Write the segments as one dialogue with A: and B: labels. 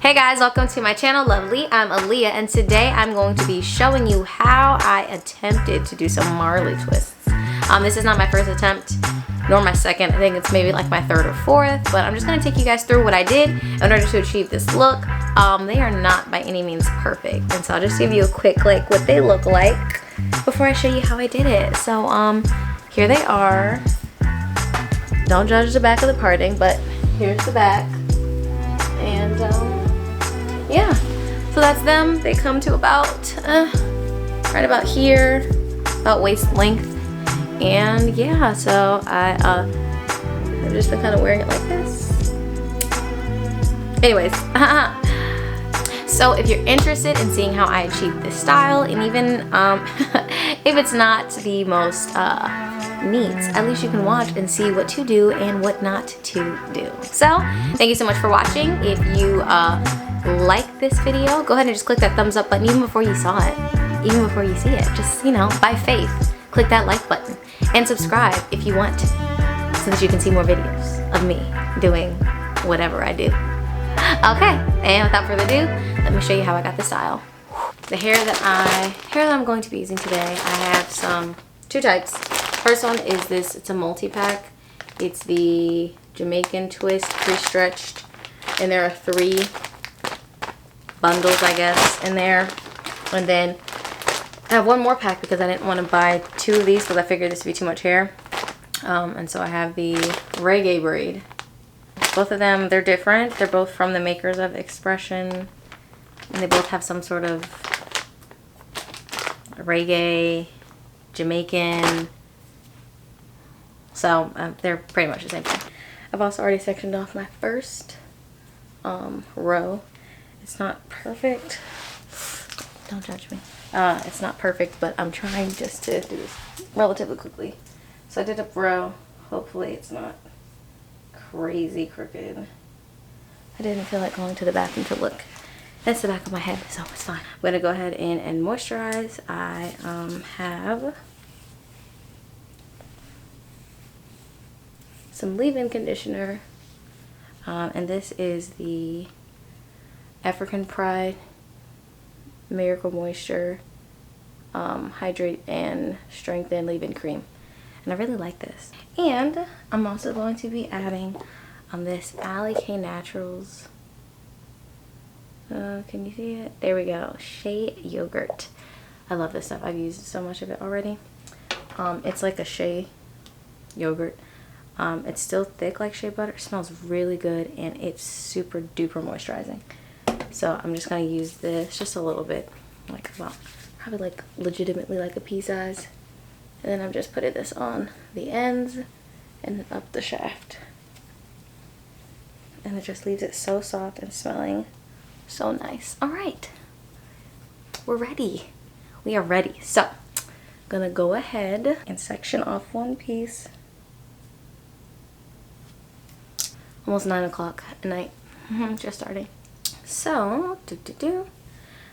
A: Hey guys, welcome to my channel, Lovely. I'm Aaliyah, and today I'm going to be showing you how I attempted to do some Marley twists. This is not my first attempt, nor my second. I think it's maybe like my third or fourth, but I'm just going to take you guys through what I did in order to achieve this look. They are not by any means perfect, and so I'll just give you a quick like what they look like before I show you how I did it. So here they are. Don't judge the back of the parting, but here's the back. And yeah, so that's them. They come to about right about here, about waist length. And yeah, so I've just been kind of wearing it like this. Anyways, so if you're interested in seeing how I achieved this style, and even if it's not the most neat, at least you can watch and see what to do and what not to do. So thank you so much for watching. If you like this video, go ahead and just click that thumbs up button even before you saw it, even before you see it. Just, you know, by faith, click that like button and subscribe if you want, so that you can see more videos of me doing whatever I do. Okay, and without further ado, let me show you how I got the style. The hair that I'm going to be using today, I have two types. First one is this. It's a multi-pack. It's the Jamaican Twist pre-stretched, and there are 3 bundles, I guess, in there. And then I have one more pack because I didn't want to buy 2 of these because I figured this would be too much hair. And so I have the Reggae Braid. Both of them, they're different. They're both from the makers of Expression, and they both have some sort of reggae, Jamaican. So they're pretty much the same thing. I've also already sectioned off my first row. It's not perfect. Don't judge me. It's not perfect, but I'm trying just to do this relatively quickly. So I did a row. Hopefully it's not crazy crooked. I didn't feel like going to the bathroom to look. That's the back of my head, so it's fine. I'm gonna go ahead and moisturize. I have some leave-in conditioner, and this is the African Pride Miracle Moisture Hydrate and Strengthen Leave-In Cream, and I really like this. And I'm also going to be adding this Alikay Naturals, can you see it? There we go, Shea yogurt. I love this stuff. I've used so much of it already. It's like a Shea yogurt. It's still thick like shea butter. It smells really good, and it's super duper moisturizing. So I'm just gonna use this just a little bit, like about probably like legitimately like a pea size, and then I'm just putting this on the ends and then up the shaft, and it just leaves it so soft and smelling so nice. All right, we're ready. We are ready. So I'm gonna go ahead and section off one piece. Almost 9 o'clock at night. Just starting. So,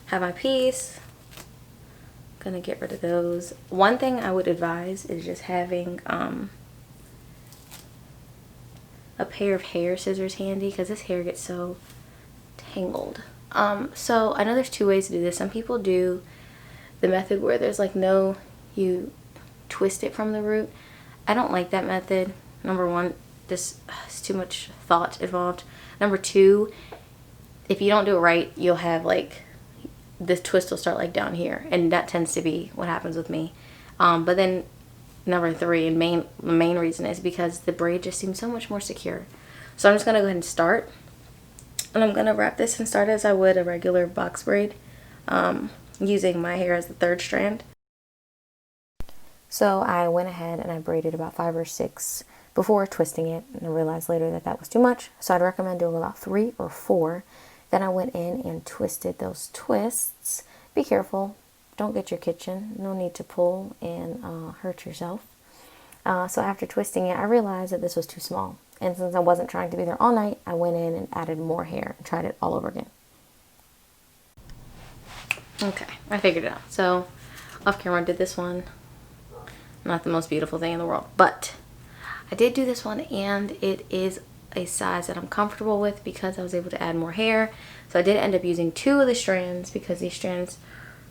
A: have my piece. Gonna get rid of those. One thing I would advise is just having a pair of hair scissors handy, because this hair gets so tangled. So I know there's 2 ways to do this. Some people do the method where there's like you twist it from the root. I don't like that method. Number 1, this is too much thought involved. Number 2, if you don't do it right, you'll have like this twist will start like down here, and that tends to be what happens with me. But then number 3, and the main reason, is because the braid just seems so much more secure. So I'm just gonna go ahead and start, and I'm gonna wrap this and start as I would a regular box braid, using my hair as the 3rd strand. So I went ahead and I braided about 5 or 6 before twisting it, and I realized later that that was too much, so I'd recommend doing about 3 or 4. Then I went in and twisted those twists. Be careful, don't get your kitchen, no need to pull and hurt yourself. So after twisting it, I realized that this was too small, and since I wasn't trying to be there all night, I went in and added more hair and tried it all over again. Okay, I figured it out. So off camera I did this one. Not the most beautiful thing in the world, but I did do this one, and it is a size that I'm comfortable with because I was able to add more hair. So I did end up using 2 of the strands because these strands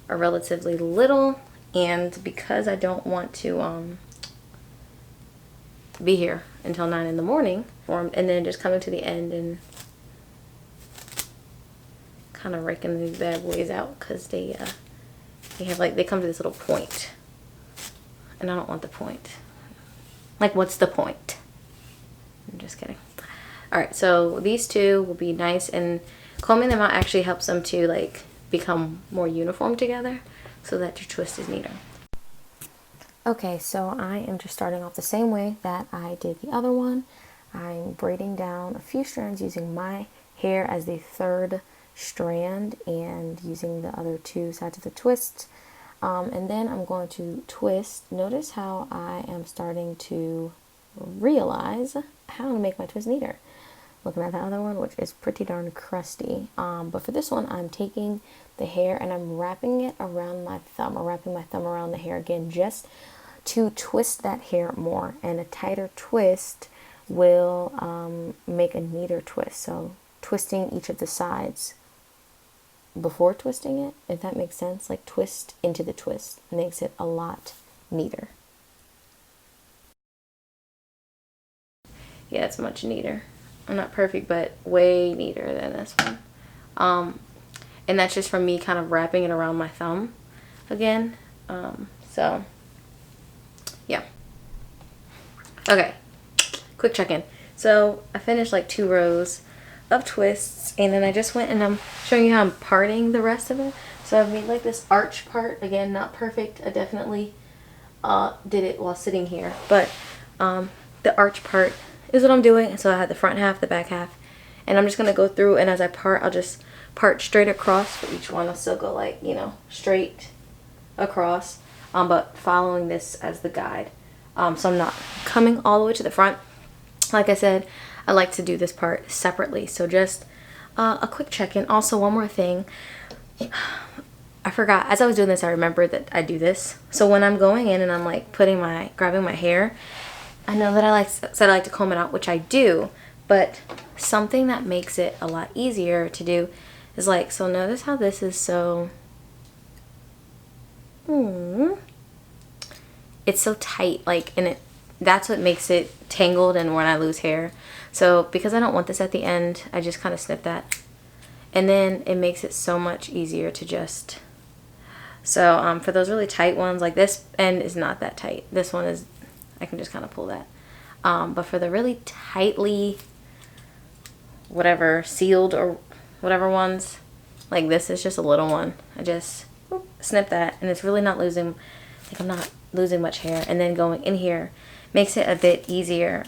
A: are relatively little, and because I don't want to be here until 9 in the morning, and then just coming to the end and kind of raking these bad boys out because they have like, they come to this little point, and I don't want the point. Like, what's the point? I'm just kidding. All right, so these 2 will be nice, and combing them out actually helps them to like become more uniform together so that your twist is neater. Okay, so I am just starting off the same way that I did the other one. I'm braiding down a few strands using my hair as the 3rd strand and using the other 2 sides of the twist. And then I'm going to twist. Notice how I am starting to realize how to make my twist neater. Looking at the other one, which is pretty darn crusty. But for this one, I'm taking the hair and I'm wrapping it around my thumb, or wrapping my thumb around the hair again, just to twist that hair more. And a tighter twist will make a neater twist. So twisting each of the sides before twisting it, if that makes sense, like twist into the twist, makes it a lot neater. Yeah, it's much neater. Not perfect, but way neater than this one. And that's just from me kind of wrapping it around my thumb again. So yeah. Okay, quick check-in. So I finished like 2 rows of twists, and then I just went and I'm showing you how I'm parting the rest of it. So I've made like this arch part. Again, not perfect. I definitely did it while sitting here, but the arch part is what I'm doing. So I had the front half, the back half, and I'm just gonna go through, and as I part, I'll just part straight across for each one. I'll still go like, you know, straight across, but following this as the guide. So I'm not coming all the way to the front. Like I said, I like to do this part separately. So just a quick check-in. Also, one more thing. I forgot, as I was doing this, I remembered that I do this. So when I'm going in and I'm like grabbing my hair, I know that I said I like to comb it out, which I do, but something that makes it a lot easier to do is like, so notice how this is so, it's so tight, like, and that's what makes it tangled and when I lose hair. So because I don't want this at the end, I just kind of snip that, and then it makes it so much easier to just, so for those really tight ones, like this end is not that tight, this one is, I can just kind of pull that, but for the really tightly whatever sealed or whatever ones, like this is just a little one, I just snip that, and it's really not losing, like I'm not losing much hair, and then going in here makes it a bit easier,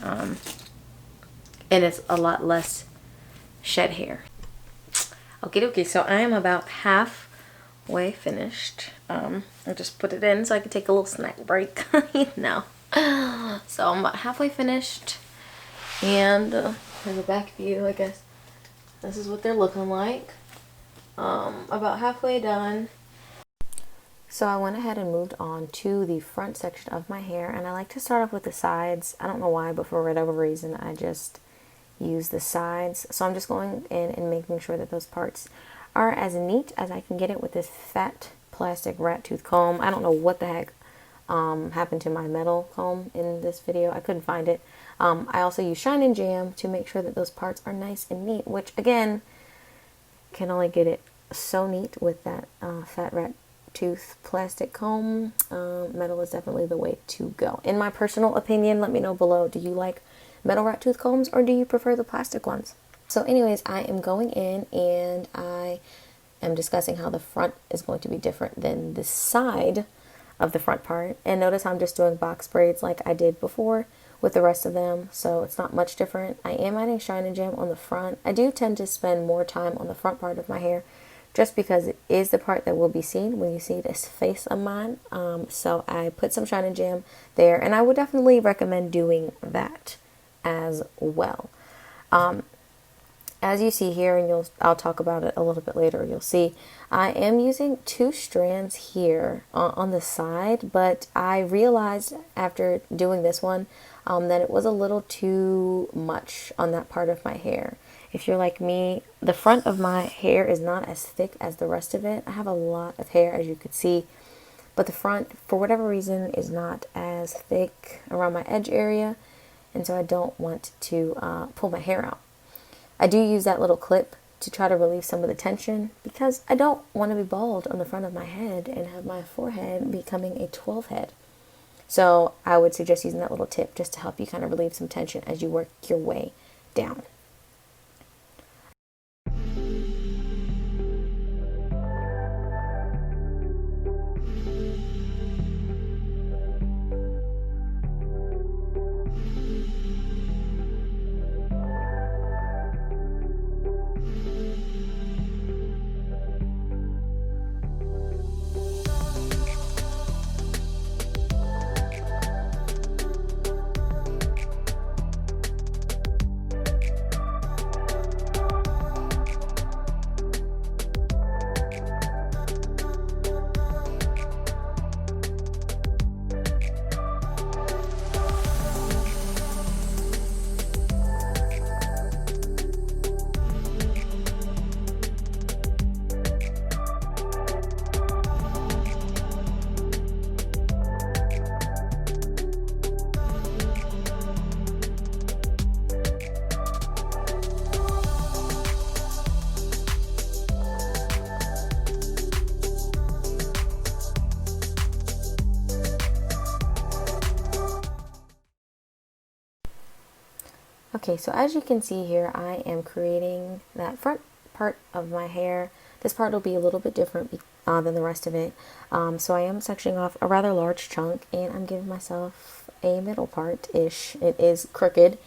A: and it's a lot less shed hair. Okay, so I am about halfway finished. I just put it in so I can take a little snack break. You know. So I'm about halfway finished, and there's a back view, I guess. This is what they're looking like. About halfway done. So I went ahead and moved on to the front section of my hair, and I like to start off with the sides. I don't know why, but for whatever reason, I just use the sides. So I'm just going in and making sure that those parts are as neat as I can get it with this fat plastic rat tooth comb. I don't know what the heck happened to my metal comb in this video. I couldn't find it. I also use Shine and Jam to make sure that those parts are nice and neat, which again, can only get it so neat with that fat rat tooth plastic comb. Metal is definitely the way to go. In my personal opinion, let me know below, do you like metal rat tooth combs or do you prefer the plastic ones? So anyways, I am going in and I am discussing how the front is going to be different than the side of the front part. And notice I'm just doing box braids like I did before with the rest of them, so it's not much different. I am adding Shine and Jam on the front. I do tend to spend more time on the front part of my hair just because it is the part that will be seen when you see this face of mine. So I put some Shine and Jam there, and I would definitely recommend doing that as well. As you see here, and I'll talk about it a little bit later, you'll see I am using 2 strands here on the side, but I realized after doing this one that it was a little too much on that part of my hair. If you're like me, the front of my hair is not as thick as the rest of it. I have a lot of hair, as you could see, but the front, for whatever reason, is not as thick around my edge area, and so I don't want to pull my hair out. I do use that little clip to try to relieve some of the tension because I don't want to be bald on the front of my head and have my forehead becoming a 12 head. So I would suggest using that little tip just to help you kind of relieve some tension as you work your way down. Okay, so as you can see here, I am creating that front part of my hair. This part will be a little bit different than the rest of it. So I am sectioning off a rather large chunk, and I'm giving myself a middle part-ish. It is crooked,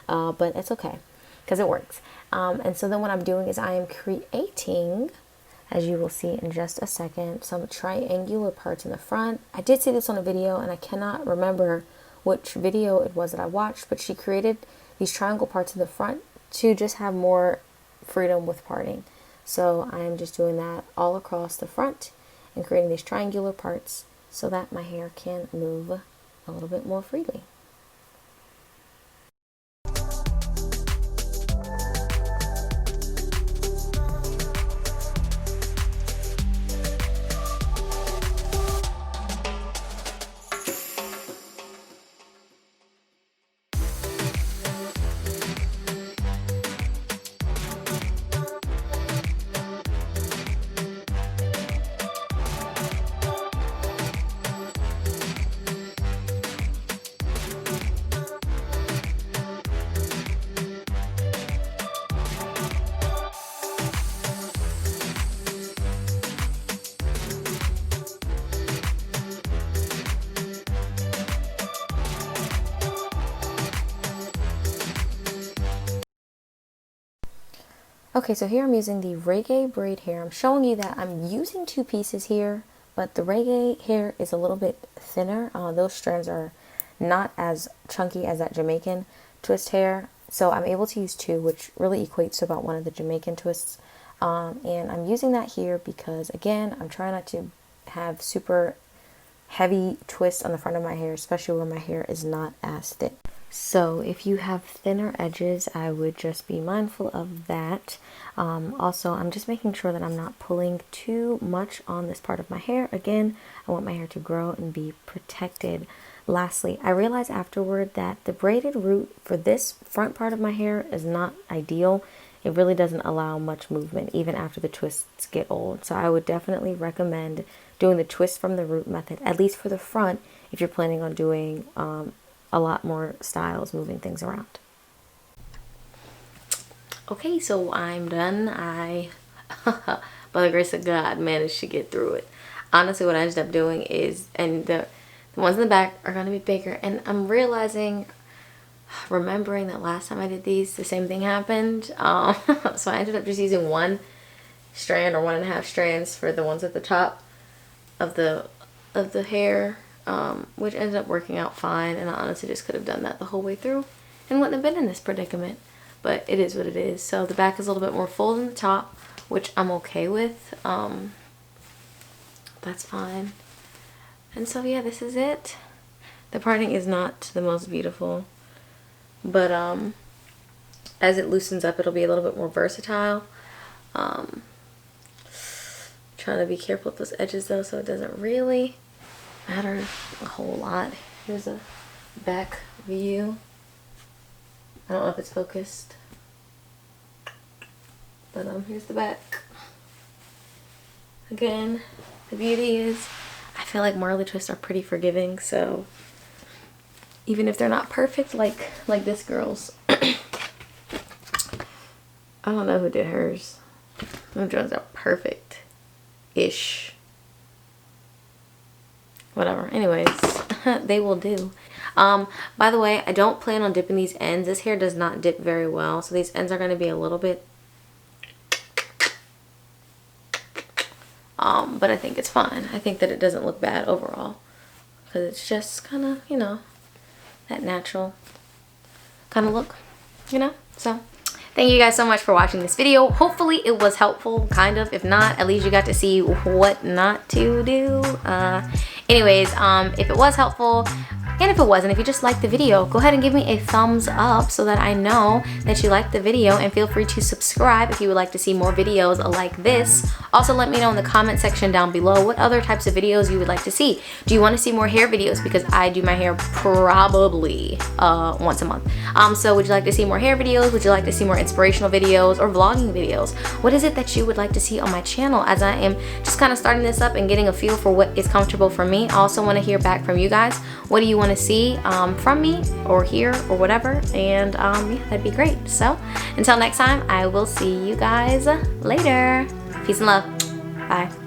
A: but it's okay because it works. And so then what I'm doing is I am creating, as you will see in just a second, some triangular parts in the front. I did see this on a video, and I cannot remember which video it was that I watched, but she created these triangle parts in the front to just have more freedom with parting. So I am just doing that all across the front and creating these triangular parts so that my hair can move a little bit more freely. Okay, so here I'm using the Reggae Braid hair. I'm showing you that I'm using 2 pieces here, but the Reggae hair is a little bit thinner. Those strands are not as chunky as that Jamaican twist hair. So I'm able to use 2, which really equates to about one of the Jamaican twists. And I'm using that here because, again, I'm trying not to have super heavy twists on the front of my hair, especially where my hair is not as thick. So if you have thinner edges, I would just be mindful of that. Also, I'm just making sure that I'm not pulling too much on this part of my hair. Again, I want my hair to grow and be protected. Lastly, I realized afterward that the braided root for this front part of my hair is not ideal. It really doesn't allow much movement even after the twists get old. So I would definitely recommend doing the twist from the root method, at least for the front, if you're planning on doing a lot more styles, moving things around. Okay, so I'm done. I, by the grace of God, managed to get through it. Honestly, what I ended up doing is, and the ones in the back are going to be bigger, and I'm remembering that last time I did these, the same thing happened. So I ended up just using 1 strand or 1.5 strands for the ones at the top of the hair, which ended up working out fine, and I honestly just could have done that the whole way through and wouldn't have been in this predicament. but it is what it is. So the back is a little bit more full than the top, which I'm okay with. That's fine. And so yeah, this is it. The parting is not the most beautiful, but as it loosens up, it'll be a little bit more versatile. Trying to be careful with those edges though, so it doesn't really matter a whole lot. Here's a back view. I don't know if it's focused, but here's the back. Again, the beauty is I feel like Marley twists are pretty forgiving, so even if they're not perfect like this girl's. I don't know who did hers. Those ones are perfect-ish. Whatever. Anyways, they will do. By the way, I don't plan on dipping these ends. This hair does not dip very well, so these ends are going to be a little bit. But I think it's fine. I think that it doesn't look bad overall, because it's just kind of, you know, that natural kind of look, you know. So thank you guys so much for watching this video. Hopefully it was helpful, kind of. If not, at least you got to see what not to do. Anyways, if it was helpful, and if it wasn't, if you just liked the video, go ahead and give me a thumbs up so that I know that you liked the video, and feel free to subscribe if you would like to see more videos like this. Also, let me know in the comment section down below what other types of videos you would like to see. Do you want to see more hair videos? Because I do my hair probably once a month. So would you like to see more hair videos? Would you like to see more inspirational videos or vlogging videos? What is it that you would like to see on my channel, as I am just kind of starting this up and getting a feel for what is comfortable for me? I also want to hear back from you guys. What do you want to see from me or hear or whatever? And yeah, that'd be great. So until next time, I will see you guys later. Peace and love. Bye.